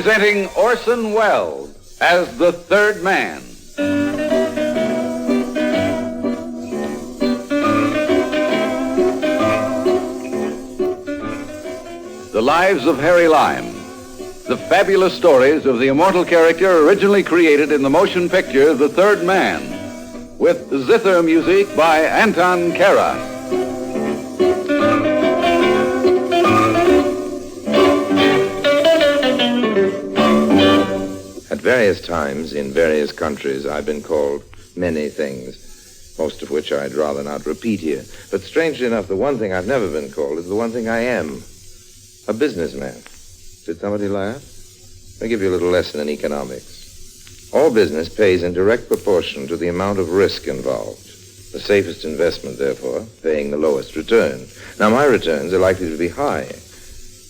Presenting Orson Welles as the third man. The Lives of Harry Lime. The fabulous stories of the immortal character originally created in the motion picture The Third Man, with zither music by Anton Kara. At various times in various countries, I've been called many things, most of which I'd rather not repeat here. But strangely enough, the one thing I've never been called is the one thing I am, a businessman. Did somebody laugh? I'll give you a little lesson in economics. All business pays in direct proportion to the amount of risk involved. The safest investment, therefore, paying the lowest return. Now, my returns are likely to be high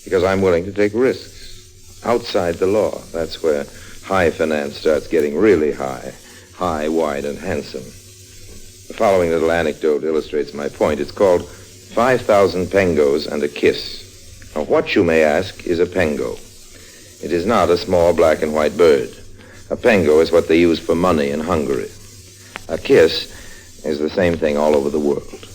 because I'm willing to take risks outside the law. That's where high finance starts getting really high, wide, and handsome. The following little anecdote illustrates my point. It's called 5,000 Pengoes and a Kiss. Now, what, you may ask, is a pengo? It is not a small black and white bird. A pengo is what they use for money in Hungary. A kiss is the same thing all over the world.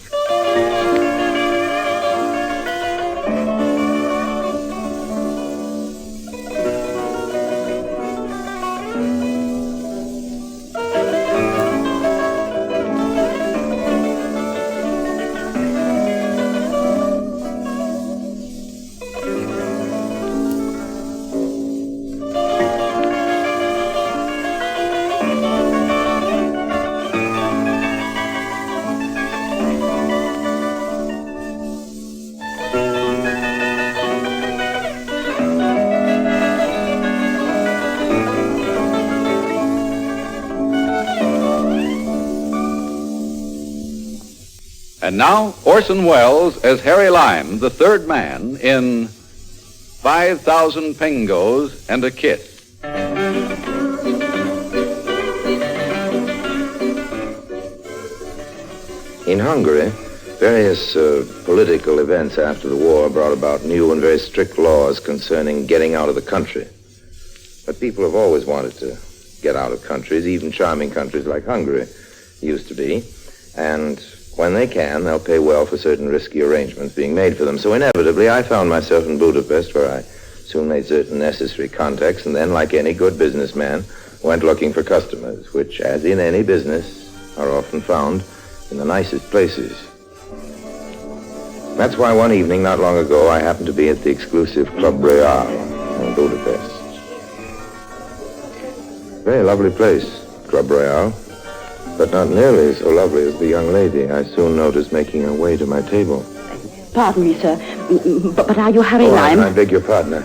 And now, Orson Welles as Harry Lime, the third man, in 5,000 Pengoes and a Kiss. In Hungary, various political events after the war brought about new and very strict laws concerning getting out of the country. But people have always wanted to get out of countries, even charming countries like Hungary used to be, and when they can, they'll pay well for certain risky arrangements being made for them. So inevitably, I found myself in Budapest, where I soon made certain necessary contacts, and then, like any good businessman, went looking for customers, which, as in any business, are often found in the nicest places. That's why one evening, not long ago, I happened to be at the exclusive Club Royal in Budapest. Very lovely place, Club Royal. But not nearly so lovely as the young lady I soon noticed making her way to my table. Pardon me, sir, but are you Harry Lime? I beg your pardon.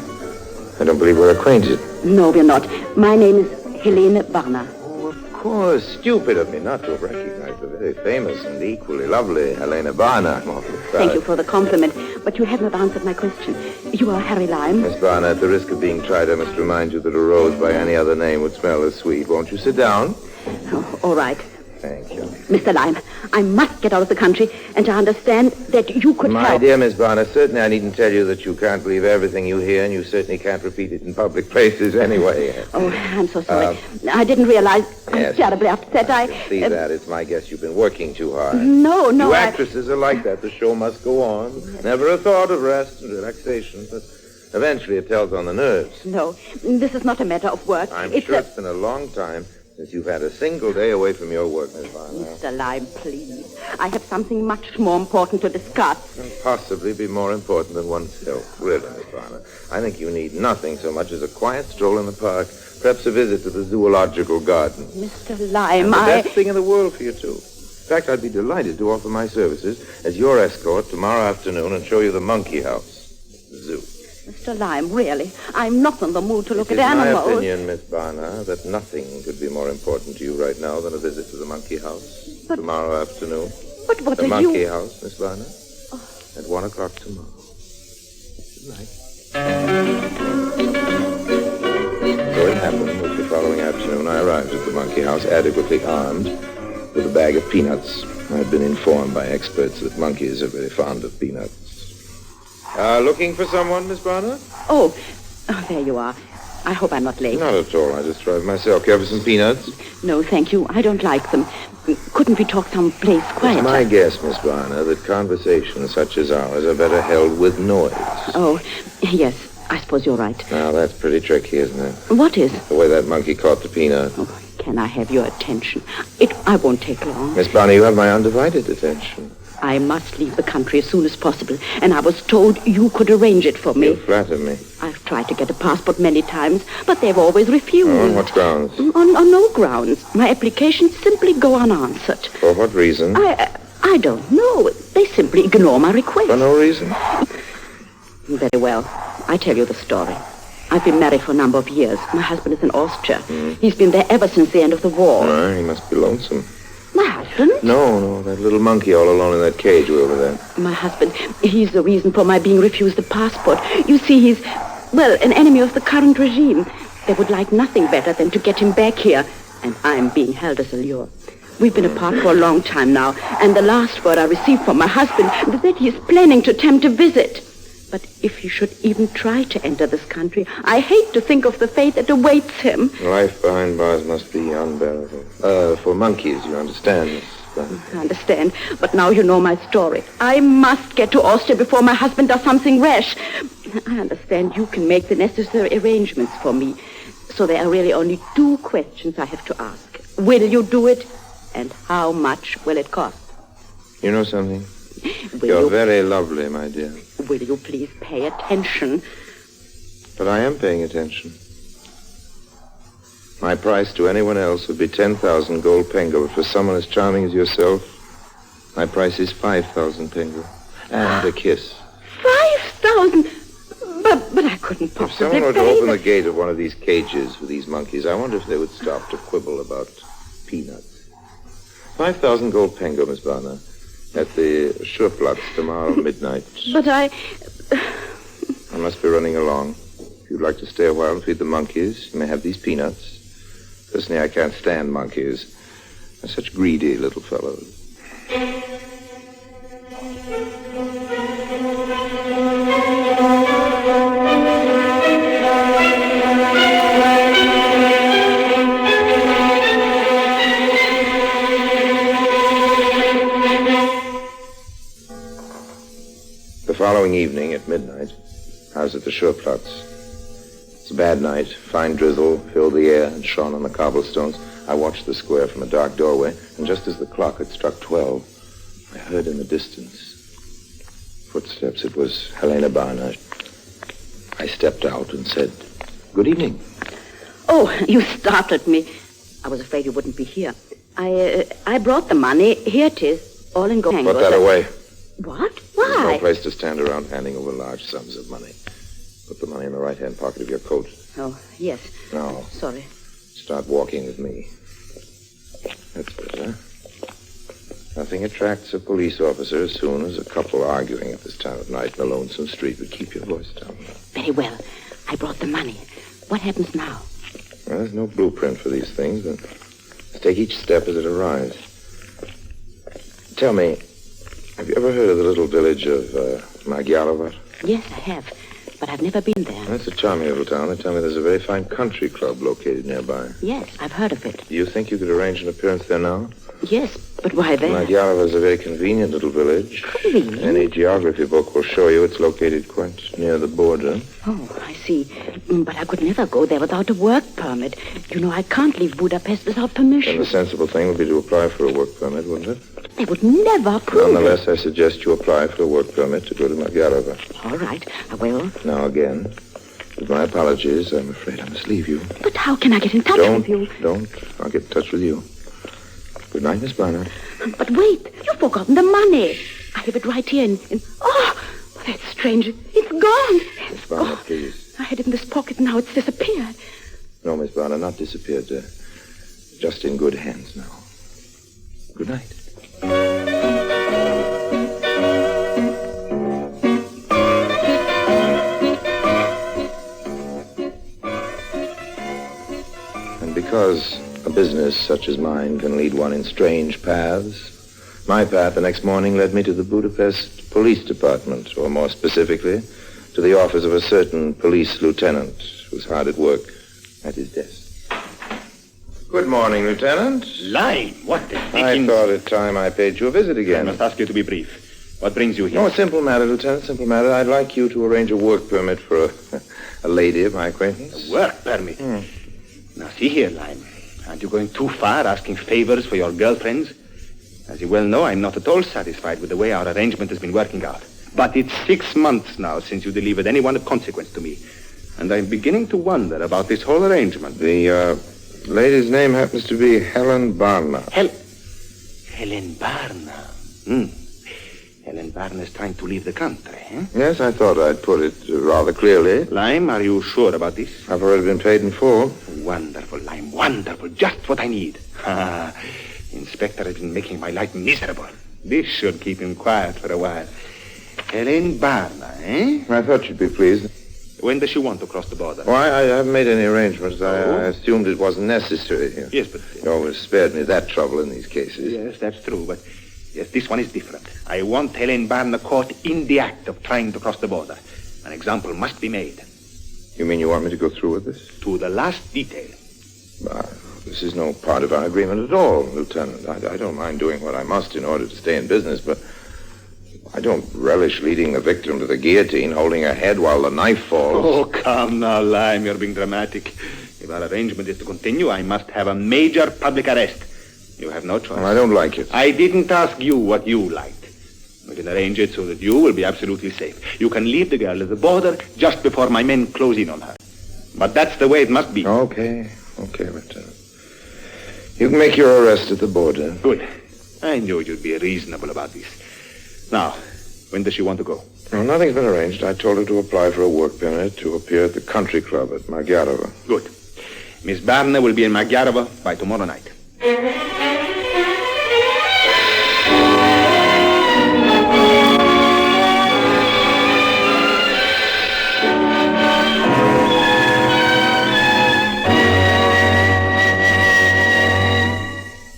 I don't believe we're acquainted. No, we're not. My name is Helene Barna. Oh, of course. Stupid of me not to have recognized the very famous and equally lovely Helena Barna. Thank you for the compliment, but you have not answered my question. You are Harry Lime? Miss Barna, at the risk of being tried, I must remind you that a rose by any other name would smell as sweet. Won't you sit down? Oh, all right. Thank you. Mr. Lime, I must get out of the country, and I understand that you could help. My dear Miss Barner, certainly I needn't tell you that you can't believe everything you hear, and you certainly can't repeat it in public places anyway. Oh, I'm so sorry. I didn't realize. I'm terribly upset. I can see that. It's my guess you've been working too hard. No. You actresses are like that. The show must go on. Never a thought of rest and relaxation, but eventually it tells on the nerves. No, this is not a matter of work. It's been a long time since you've had a single day away from your work, Miss Barner. Mr. Lime, please. I have something much more important to discuss. And possibly be more important than oneself. Really, Miss Barner. I think you need nothing so much as a quiet stroll in the park, perhaps a visit to the zoological garden. Mr. Lime, the best thing in the world for you, too. In fact, I'd be delighted to offer my services as your escort tomorrow afternoon and show you the monkey house, the zoo. Mr. Lime, really, I'm not in the mood to look at animals. It's my opinion, Miss Barna, that nothing could be more important to you right now than a visit to the monkey house tomorrow afternoon. But what the are monkey house, Miss Barna, at 1 o'clock tomorrow. Good night. So it happened that the following afternoon I arrived at the monkey house adequately armed with a bag of peanuts. I'd been informed by experts that monkeys are very fond of peanuts. Looking for someone, Miss Barna? Oh, there you are. I hope I'm not late. Not at all. I just drive myself. Care for some peanuts? No, thank you. I don't like them. Couldn't we talk someplace quieter? It's my guess, Miss Barner, that conversations such as ours are better held with noise. Oh, yes. I suppose you're right. Now, that's pretty tricky, isn't it? What is? The way that monkey caught the peanut. Oh, can I have your attention? I won't take long. Miss Barner, you have my undivided attention. I must leave the country as soon as possible, and I was told you could arrange it for me. You flatter me. I've tried to get a passport many times, but they've always refused. Oh, on what grounds? On no grounds. My applications simply go unanswered. For what reason? I don't know. They simply ignore my request. For no reason? Very well. I tell you the story. I've been married for a number of years. My husband is in Austria. He's been there ever since the end of the war. He must be lonesome. My husband? No, that little monkey all alone in that cage over there. My husband, he's the reason for my being refused a passport. You see, he's, an enemy of the current regime. They would like nothing better than to get him back here. And I'm being held as a lure. We've been apart for a long time now, and the last word I received from my husband was that he is planning to attempt a visit. But if he should even try to enter this country, I hate to think of the fate that awaits him. Life behind bars must be unbearable. For monkeys, you understand? I understand, but now you know my story. I must get to Austria before my husband does something rash. I understand you can make the necessary arrangements for me. So there are really only 2 questions I have to ask. Will you do it? And how much will it cost? You know something? You're very lovely, my dear. Will you please pay attention? But I am paying attention. My price to anyone else would be 10,000 gold pengo. But for someone as charming as yourself, my price is 5,000 pengo. And a kiss. 5,000? But I couldn't possibly If someone were to pay open the gate of one of these cages with these monkeys, I wonder if they would stop to quibble about peanuts. 5,000 gold pengo, Miss Barner. At the Schurplatz tomorrow midnight. But I must be running along. If you'd like to stay a while and feed the monkeys, you may have these peanuts. Personally, I can't stand monkeys. They're such greedy little fellows. The following evening at midnight, I was at the Schurplatz. It's a bad night. Fine drizzle filled the air and shone on the cobblestones. I watched the square from a dark doorway, and just as the clock had struck 12, I heard in the distance footsteps. It was Helena Barner. I stepped out and said, "Good evening." Oh, you startled me. I was afraid you wouldn't be here. I brought the money. Here it is. All in gold. Put that away. What? There's Why? no place to stand around handing over large sums of money. Put the money in the right-hand pocket of your coat. Oh, yes. Now, Sorry. start walking with me. That's better. Nothing attracts a police officer as soon as a couple arguing at this time of night in a lonesome street. But keep your voice down. Very well. I brought the money. What happens now? Well, there's no blueprint for these things, but let's take each step as it arrives. Tell me, have you ever heard of the little village of Magyarovar? Yes, I have. But I've never been there. That's a charming little town. They tell me there's a very fine country club located nearby. Yes, I've heard of it. Do you think you could arrange an appearance there now? Yes, but why there? Magyarovar is a very convenient little village. Convenient? Any geography book will show you it's located quite near the border. Oh, I see. But I could never go there without a work permit. You know, I can't leave Budapest without permission. And the sensible thing would be to apply for a work permit, wouldn't it? They would never approve it. Nonetheless, I suggest you apply for a work permit to go to Magyarovar. All right, I will. Now again, with my apologies, I'm afraid I must leave you. But how can I get in touch with you? Don't. I'll get in touch with you. Good night, Miss Barnard. But wait, you've forgotten the money. I have it right here in... Oh, that's strange. It's gone. Miss Barnard, please. I had it in this pocket, now it's disappeared. No, Miss Barnard, not disappeared. Just in good hands now. Good night. And because a business such as mine can lead one in strange paths, my path the next morning led me to the Budapest Police Department, or more specifically, to the office of a certain police lieutenant, was hard at work at his desk. Good morning, Lieutenant. Lime, what the I thought it time I paid you a visit again. I must ask you to be brief. What brings you here? No, a simple matter, Lieutenant, simple matter. I'd like you to arrange a work permit for a lady of my acquaintance. A work permit? Now, see here, Lime. Aren't you going too far asking favors for your girlfriends? As you well know, I'm not at all satisfied with the way our arrangement has been working out. But it's 6 months now since you delivered anyone of consequence to me. And I'm beginning to wonder about this whole arrangement. The lady's name happens to be Helen Barna. Helen Barna. Helen Barna is trying to leave the country, eh? Yes, I thought I'd put it rather clearly. Lime, are you sure about this? I've already been paid in full. Wonderful, Lime, wonderful. Just what I need. The inspector has been making my life miserable. This should keep him quiet for a while. Helen Barna, eh? I thought you'd be pleased. When does she want to cross the border? Well, I haven't made any arrangements. I assumed it wasn't necessary. Yes, but... You always spared me that trouble in these cases. Yes, that's true, but... Yes, this one is different. I want Helen Barna caught in the act of trying to cross the border. An example must be made. You mean you want me to go through with this? To the last detail. This is no part of our agreement at all, Lieutenant. I don't mind doing what I must in order to stay in business, but I don't relish leading a victim to the guillotine, holding her head while the knife falls. Oh, come now, Lime, you're being dramatic. If our arrangement is to continue, I must have a major public arrest. You have no choice. Well, I don't like it. I didn't ask you what you liked. We can arrange it so that you will be absolutely safe. You can leave the girl at the border just before my men close in on her. But that's the way it must be. Okay, Lieutenant. You can make your arrest at the border. Good. I knew you'd be reasonable about this. Now, when does she want to go? No, nothing's been arranged. I told her to apply for a work permit to appear at the country club at Magyarova. Good. Miss Barna will be in Magyarova by tomorrow night.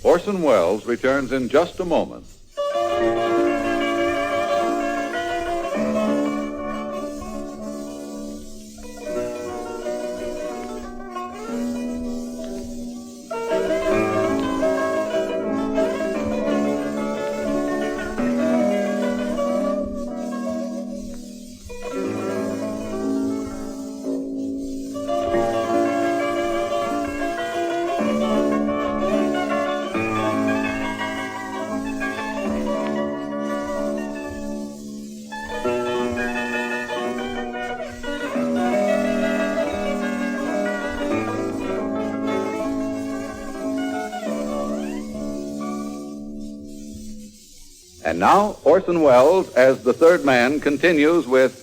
Orson Welles returns in just a moment. And now, Orson Welles, as the third man, continues with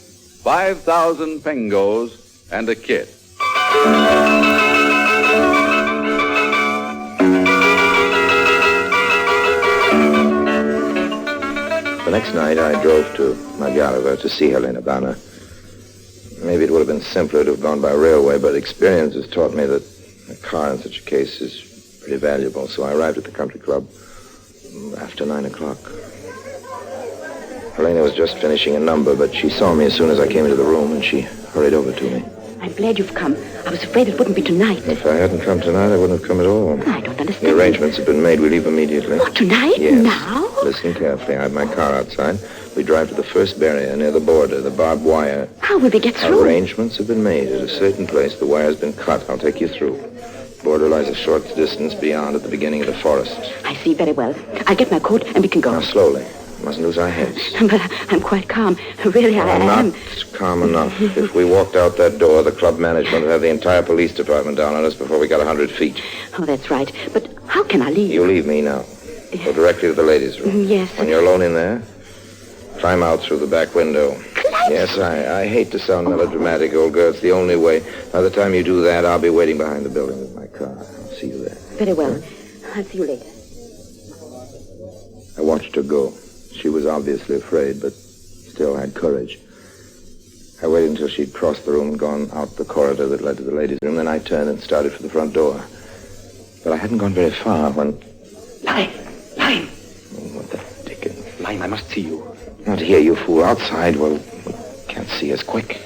5,000 Pengoes and a Kid. The next night, I drove to Magyarova to see Helena Barna. Maybe it would have been simpler to have gone by railway, but experience has taught me that a car in such a case is pretty valuable. So I arrived at the country club after 9 o'clock. Helena was just finishing a number, but she saw me as soon as I came into the room, and she hurried over to me. I'm glad you've come. I was afraid it wouldn't be tonight. If I hadn't come tonight, I wouldn't have come at all. I don't understand. The arrangements have been made. We leave immediately. Oh, tonight? Yes. Now? Listen carefully. I have my car outside. We drive to the first barrier near the border, the barbed wire. How will we get through? Arrangements have been made. At a certain place, the wire's been cut. I'll take you through. The border lies a short distance beyond at the beginning of the forest. I see very well. I'll get my coat and we can go. Now, slowly. Mustn't lose our heads. But I'm quite calm. Really, I am. Not calm enough. If we walked out that door, the club management would have the entire police department down on us before we got 100 feet. Oh, that's right. But how can I leave? You leave me now. Go directly to the ladies' room. Yes. When you're alone in there, climb out through the back window. Climb? Yes, I hate to sound melodramatic, old girl. It's the only way. By the time you do that, I'll be waiting behind the building with my car. I'll see you there. Very well. I'll see you later. I watched her go. She was obviously afraid, but still had courage. I waited until she'd crossed the room and gone out the corridor that led to the ladies' room. Then I turned and started for the front door. But I hadn't gone very far when... Lime! Oh, what the dickens? Lime, I must see you. Not here, you fool. Outside, well, we can't see us. Quick.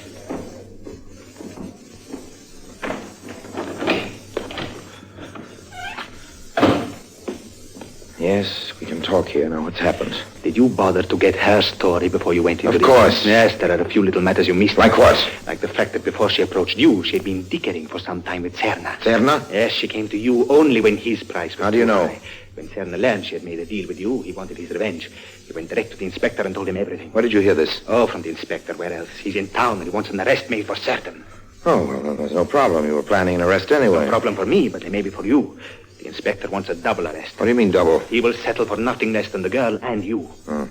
Yes, we can talk here. Now, what's happened? Did you bother to get her story before you went into Of course. Yes, there are a few little matters you missed. Like what? Like the fact that before she approached you, she had been dickering for some time with Serna. Serna? Yes, she came to you only when his price was How do you too know? high. When Serna learned she had made a deal with you, he wanted his revenge. He went direct to the inspector and told him everything. Where did you hear this? Oh, from the inspector. Where else? He's in town and he wants an arrest made for certain. Oh, well, there's no problem. You were planning an arrest anyway. No problem for me, but it may be for you. The inspector wants a double arrest. What do you mean, double? He will settle for nothing less than the girl and you. Oh,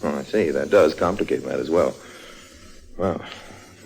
I see. That does complicate matters well. Well,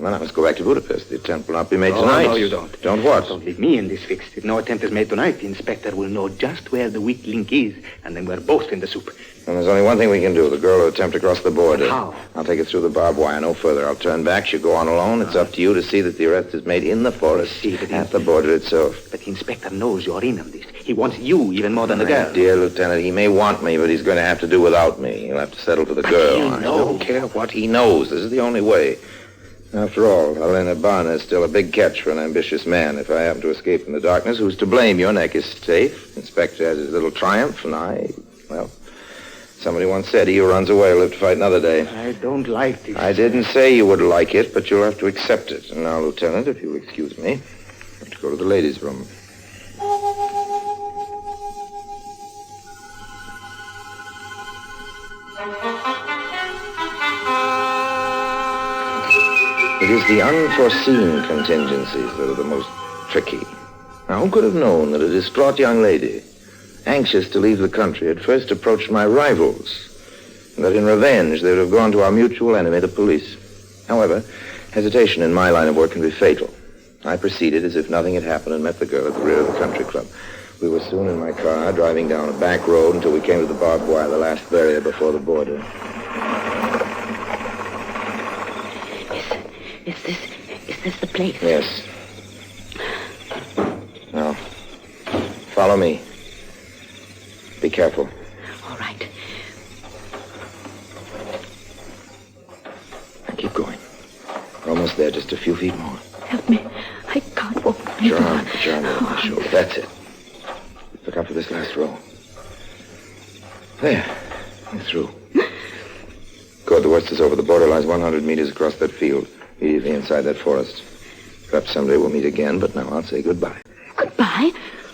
then I must go back to Budapest. The attempt will not be made tonight. No, you don't. Don't what? Don't leave me in this fix. If no attempt is made tonight, the inspector will know just where the weak link is, and then we're both in the soup. And there's only one thing we can do. The girl will attempt to cross the border. How? I'll take it through the barbed wire, no further. I'll turn back. She'll go on alone. It's up to you to see that the arrest is made in the forest, at the border itself. But the inspector knows you're in on this. He wants you even more than the girl. Dear Lieutenant, he may want me, but he's going to have to do without me. He'll have to settle for the girl. he'll I know. don't care what he knows. This is the only way. After all, Helena Barna is still a big catch for an ambitious man. If I happen to escape in the darkness, who's to blame? Your neck is safe. Inspector has his little triumph, and somebody once said he who runs away will live to fight another day. I don't like this. I didn't say you would like it, but you'll have to accept it. And now, Lieutenant, if you'll excuse me, I have to go to the ladies' room. It is the unforeseen contingencies that are the most tricky. Now, who could have known that a distraught young lady, anxious to leave the country, had first approached my rivals, and that in revenge they would have gone to our mutual enemy, the police. However, hesitation in my line of work can be fatal. I proceeded as if nothing had happened and met the girl at the rear of the country club. We were soon in my car, driving down a back road until we came to the barbed wire, the last barrier before the border. Is this the place? Yes. Now, follow me. Be careful. All right. Now keep going. We're almost there, just a few feet more. Help me. I can't walk. Put your arm over my shoulder. That's it. Look up for this last row. There. You're through. Good, the worst is over. The border lies 100 meters across that field, immediately inside that forest. Perhaps someday we'll meet again, but now I'll say goodbye. Goodbye?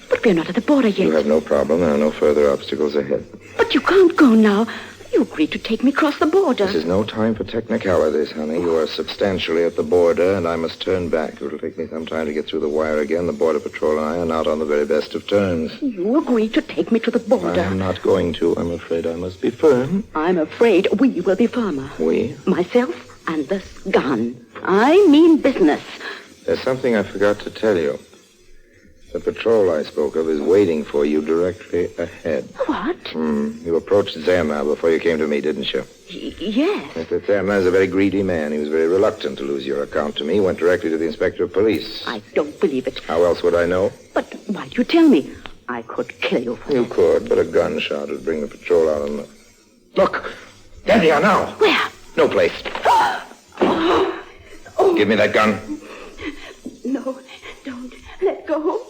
But we're not at the border yet. You have no problem. There are no further obstacles ahead. But you can't go now. You agreed to take me across the border. This is no time for technicalities, honey. You are substantially at the border, and I must turn back. It'll take me some time to get through the wire again. The Border Patrol and I are not on the very best of terms. You agreed to take me to the border. I'm not going to. I'm afraid I must be firm. I'm afraid we will be firmer. We? Myself and this gun. I mean business. There's something I forgot to tell you. The patrol I spoke of is waiting for you directly ahead. What? You approached Zerna before you came to me, didn't you? Yes. Mr. Zerna is a very greedy man. He was very reluctant to lose your account to me. Went directly to the inspector of police. I don't believe it. How else would I know? But why'd you tell me? I could kill you for You it. could, but a gunshot would bring the patrol out on the... Look! There they are now! Where? No place. Give me that gun. No, don't. Let go.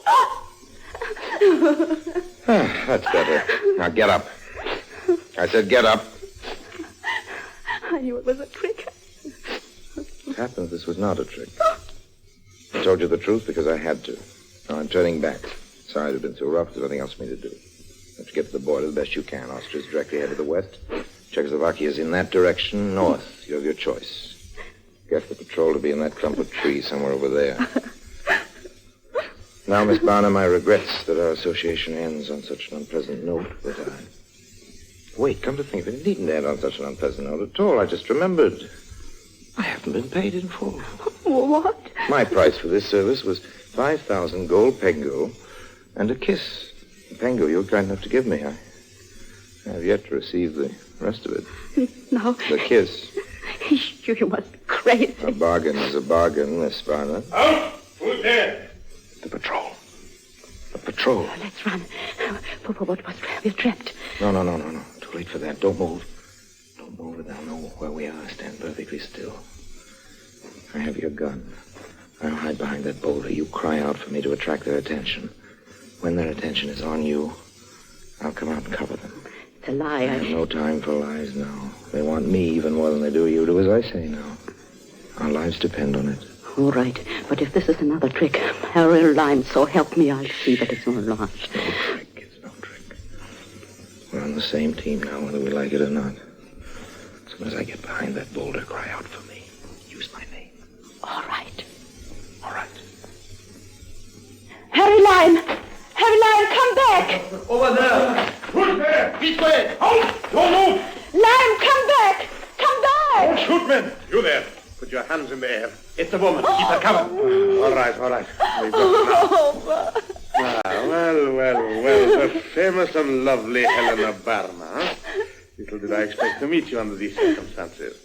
That's better. Now get up. I said get up. I knew it was a trick. It happens this was not a trick. I told you the truth because I had to. Now I'm turning back. Sorry it had been so rough. There's nothing else for me to do. You have to get to the border the best you can. Austria's directly ahead of the west. Czechoslovakia's in that direction, north. You have your choice. Get the patrol to be in that clump of trees somewhere over there. Now, Miss Barnum, I regrets that our association ends on such an unpleasant note, but Wait, come to think of it, it needn't end on such an unpleasant note at all. I just remembered. I haven't been paid in full. What? My price for this service was 5,000 gold Pengo and a kiss. The Pengo you were kind enough to give me. I have yet to receive the rest of it. No. The kiss. You must be crazy. A bargain is a bargain, Miss Barnum. Out! Who's there? The patrol. The patrol. Let's run. What was we're trapped. No. Too late for that. Don't move. Don't move, and they'll know where we are. Stand perfectly still. I have your gun. I'll hide behind that boulder. You cry out for me to attract their attention. When their attention is on you, I'll come out and cover them. It's a lie. I have no time for lies now. They want me even more than they do you. Do as I say now. Our lives depend on it. All right, but if this is another trick, Harry Lyme, so help me, I'll see that it's not lost. It's no trick. It's no trick. We're on the same team now, whether we like it or not. As soon as I get behind that boulder, cry out for me. Use my name. All right. All right. Harry Lyme! Harry Lyme, come back! Over there! Who's there? This way! Out! Don't move! Lyme, come back! Come back! Don't shoot, men! You there. Put your hands in the air. It's a woman. Keep her covered. All right, all right. We've got it now. Well. The famous and lovely Helena Barna. Huh? Little did I expect to meet you under these circumstances.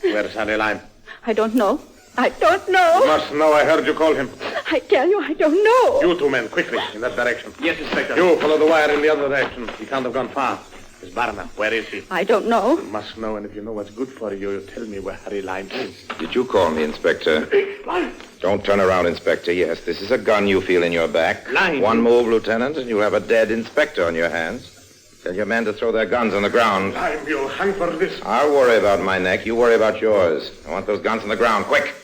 Where's Harry Lyme? I don't know. I don't know. You must know. I heard you call him. I tell you, I don't know. You two men, quickly, in that direction. Yes, Inspector. You follow the wire in the other direction. He can't have gone far. Miss Barna, where is he? I don't know. You must know, and if you know what's good for you, you tell me where Harry Lyme is. Did you call me, Inspector? Lyme! Don't turn around, Inspector. Yes, this is a gun you feel in your back. Lyme! One move, Lieutenant, and you'll have a dead inspector on your hands. Tell your men to throw their guns on the ground. Lyme, you'll hang for this. I'll worry about my neck. You worry about yours. I want those guns on the ground. Quick!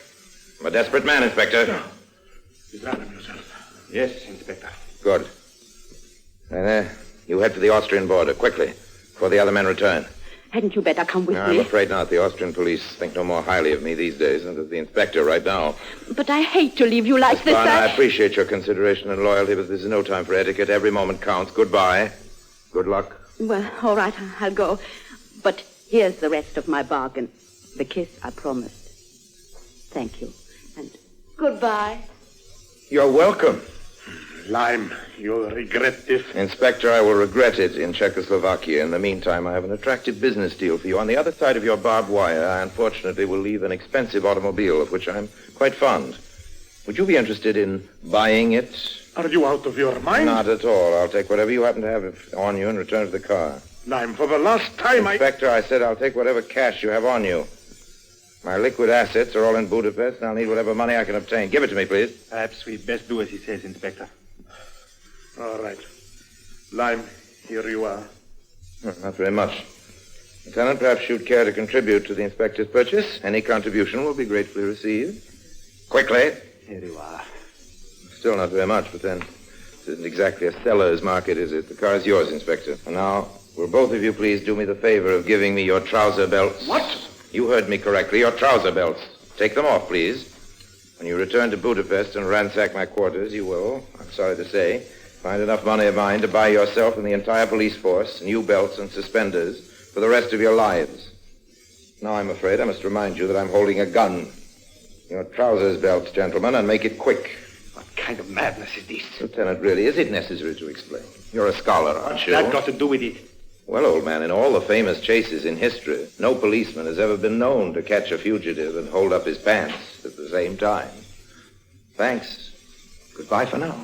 I'm a desperate man, Inspector. Examine yourself. Yes, Inspector. Good. And you head for the Austrian border, quickly, before the other men return. Hadn't you better come with I'm me? afraid not. The Austrian police think no more highly of me these days than does the inspector right now. But I hate to leave you like Miss this. Barna, I appreciate your consideration and loyalty, but this is no time for etiquette. Every moment counts. Goodbye. Good luck. Well, all right, I'll go. But here's the rest of my bargain. The kiss I promised. Thank you. And goodbye. You're welcome. Lyme, you'll regret this. Inspector, I will regret it in Czechoslovakia. In the meantime, I have an attractive business deal for you. On the other side of your barbed wire, I unfortunately will leave an expensive automobile, of which I'm quite fond. Would you be interested in buying it? Are you out of your mind? Not at all. I'll take whatever you happen to have on you and return to the car. Lyme, for the last time Inspector, I said I'll take whatever cash you have on you. My liquid assets are all in Budapest, and I'll need whatever money I can obtain. Give it to me, please. Perhaps we'd best do as he says, Inspector. All right. Lyme, here you are. Not very much. Lieutenant, perhaps you'd care to contribute to the inspector's purchase. Any contribution will be gratefully received. Quickly. Here you are. Still not very much, but then this isn't exactly a seller's market, is it? The car is yours, Inspector. And now, will both of you please do me the favor of giving me your trouser belts? What? You heard me correctly. Your trouser belts. Take them off, please. When you return to Budapest and ransack my quarters, you will, I'm sorry to say, find enough money of mine to buy yourself and the entire police force new belts and suspenders for the rest of your lives. Now, I'm afraid I must remind you that I'm holding a gun. Your trousers belts, gentlemen, and make it quick. What kind of madness is this? Lieutenant, really, is it necessary to explain? You're a scholar, aren't you? What's that got to do with it? Well, old man, in all the famous chases in history, no policeman has ever been known to catch a fugitive and hold up his pants at the same time. Thanks. Goodbye for now.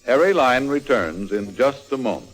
Harry Lyne returns in just a moment.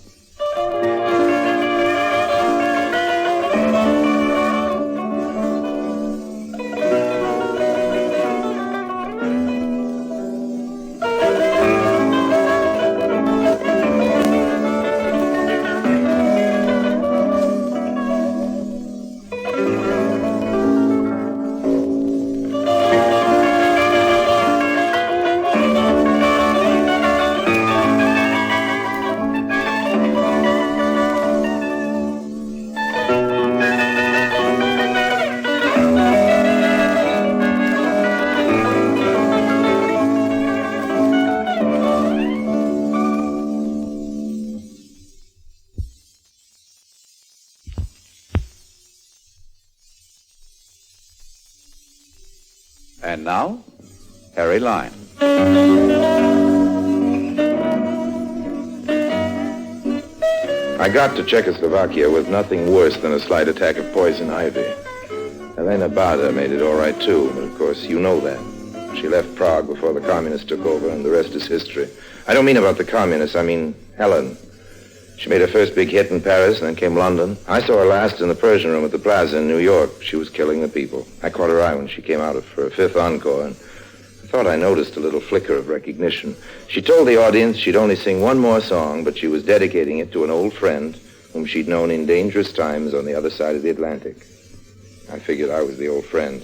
And now, Harry Lyne. I got to Czechoslovakia with nothing worse than a slight attack of poison ivy. Elena Bada made it all right, too, but of course you know that. She left Prague before the communists took over, and the rest is history. I don't mean about the communists, I mean Helen. She made her first big hit in Paris, and then came London. I saw her last in the Persian Room at the Plaza in New York. She was killing the people. I caught her eye when she came out for a fifth encore, and I thought I noticed a little flicker of recognition. She told the audience she'd only sing one more song, but she was dedicating it to an old friend whom she'd known in dangerous times on the other side of the Atlantic. I figured I was the old friend.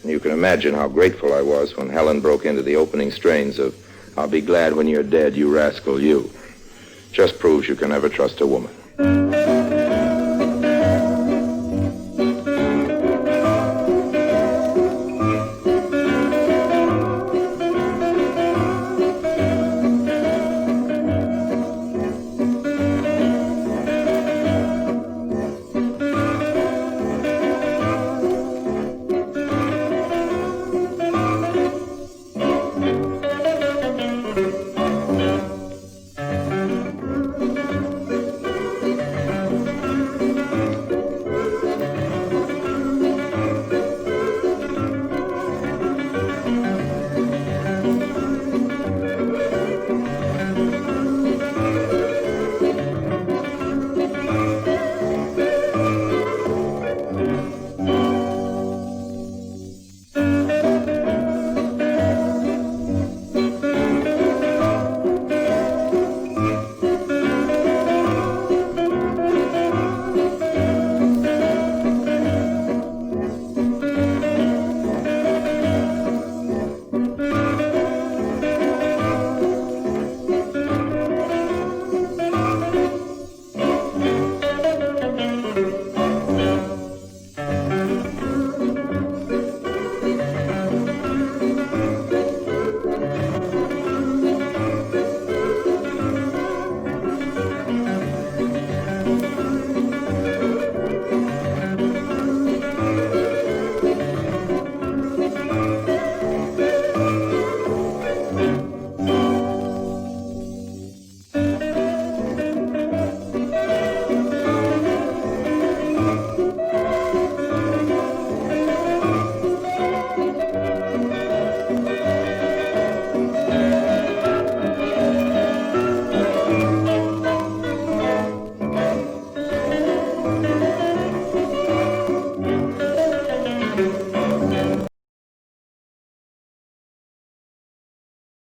And you can imagine how grateful I was when Helen broke into the opening strains of "I'll Be Glad When You're Dead, You Rascal, You." Just proves you can never trust a woman.